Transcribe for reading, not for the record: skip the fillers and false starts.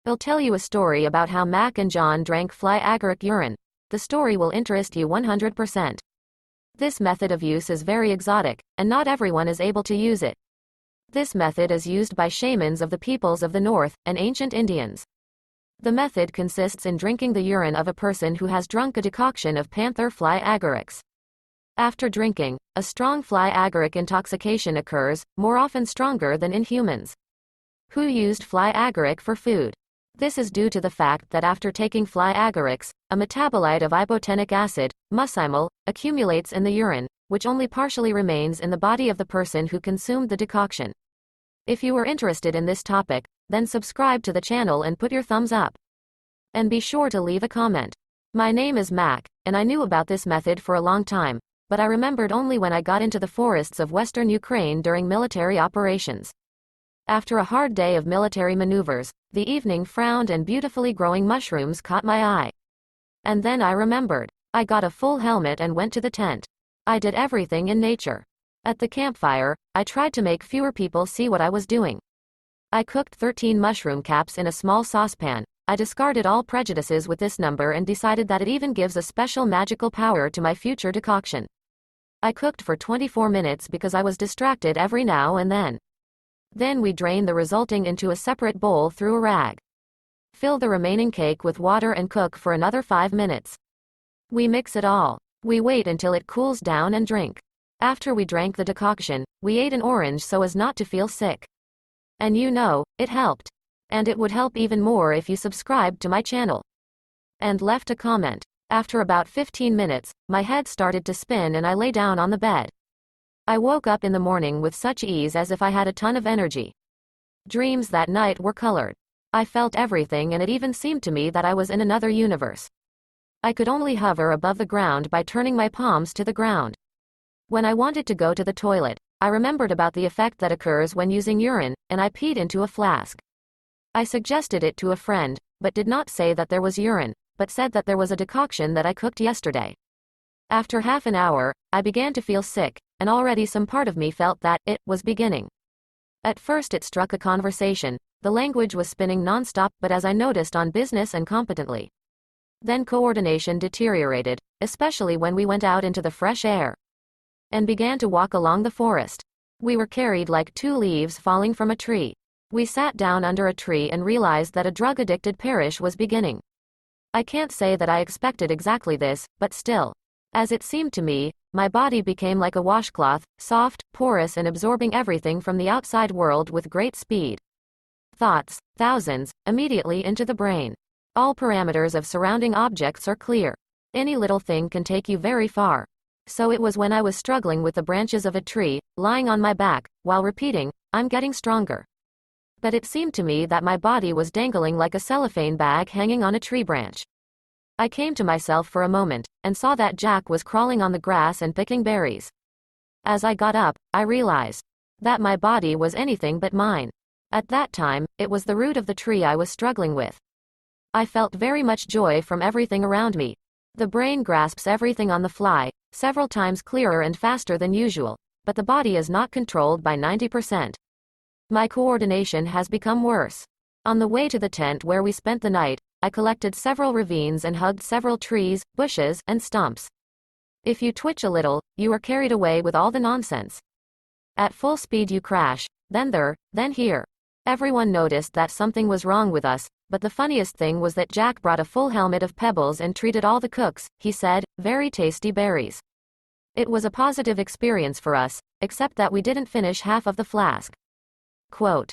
I'll tell you a story about how Mac and John drank fly agaric urine. The story will interest you 100%. This method of use is very exotic, and not everyone is able to use it. This method is used by shamans of the peoples of the North and ancient Indians. The method consists in drinking the urine of a person who has drunk a decoction of Panther fly agarics. After drinking, a strong fly agaric intoxication occurs, more often stronger than in humans. Who used fly agaric for food? This is due to the fact that after taking fly agarics, a metabolite of ibotenic acid, muscimol, accumulates in the urine, which only partially remains in the body of the person who consumed the decoction. If you are interested in this topic, then subscribe to the channel and put your thumbs up. And be sure to leave a comment. My name is Mac, and I knew about this method for a long time, but I remembered only when I got into the forests of western Ukraine during military operations. After a hard day of military maneuvers, the evening frowned and beautifully growing mushrooms caught my eye. And then I remembered. I got a full helmet and went to the tent. I did everything in nature. At the campfire, I tried to make fewer people see what I was doing. I cooked 13 mushroom caps in a small saucepan. I discarded all prejudices with this number and decided that it even gives a special magical power to my future decoction. I cooked for 24 minutes because I was distracted every now and then. Then we drain the resulting into a separate bowl through a rag. Fill the remaining cake with water and cook for another 5 minutes. We mix it all. We wait until it cools down and drink. After we drank the decoction, we ate an orange so as not to feel sick. And you know, it helped. And it would help even more if you subscribed to my channel and left a comment. After about 15 minutes, my head started to spin and I lay down on the bed. I woke up in the morning with such ease as if I had a ton of energy. Dreams that night were colored. I felt everything and it even seemed to me that I was in another universe. I could only hover above the ground by turning my palms to the ground. When I wanted to go to the toilet, I remembered about the effect that occurs when using urine, and I peed into a flask. I suggested it to a friend, but did not say that there was urine, but said that there was a decoction that I cooked yesterday. After half an hour, I began to feel sick, and already some part of me felt that it was beginning. At first it struck a conversation. The language was spinning non-stop, but as I noticed on business and competently. Then coordination deteriorated, especially when we went out into the fresh air and began to walk along the forest. We were carried like two leaves falling from a tree. We sat down under a tree and realized that a drug-addicted parish was beginning. I can't say that I expected exactly this, but still. As it seemed to me, my body became like a washcloth, soft, porous and absorbing everything from the outside world with great speed. Thoughts, thousands, immediately into the brain. All parameters of surrounding objects are clear. Any little thing can take you very far. So it was when I was struggling with the branches of a tree, lying on my back, while repeating, "I'm getting stronger." But it seemed to me that my body was dangling like a cellophane bag hanging on a tree branch. I came to myself for a moment, and saw that Jack was crawling on the grass and picking berries. As I got up, I realized that my body was anything but mine. At that time, it was the root of the tree I was struggling with. I felt very much joy from everything around me. The brain grasps everything on the fly, several times clearer and faster than usual, but the body is not controlled by 90%. My coordination has become worse. On the way to the tent where we spent the night, I collected several ravines and hugged several trees, bushes, and stumps. If you twitch a little, you are carried away with all the nonsense. At full speed you crash, then there, then here. Everyone noticed that something was wrong with us, but the funniest thing was that Jack brought a full helmet of pebbles and treated all the cooks, he said, very tasty berries. It was a positive experience for us, except that we didn't finish half of the flask. Quote,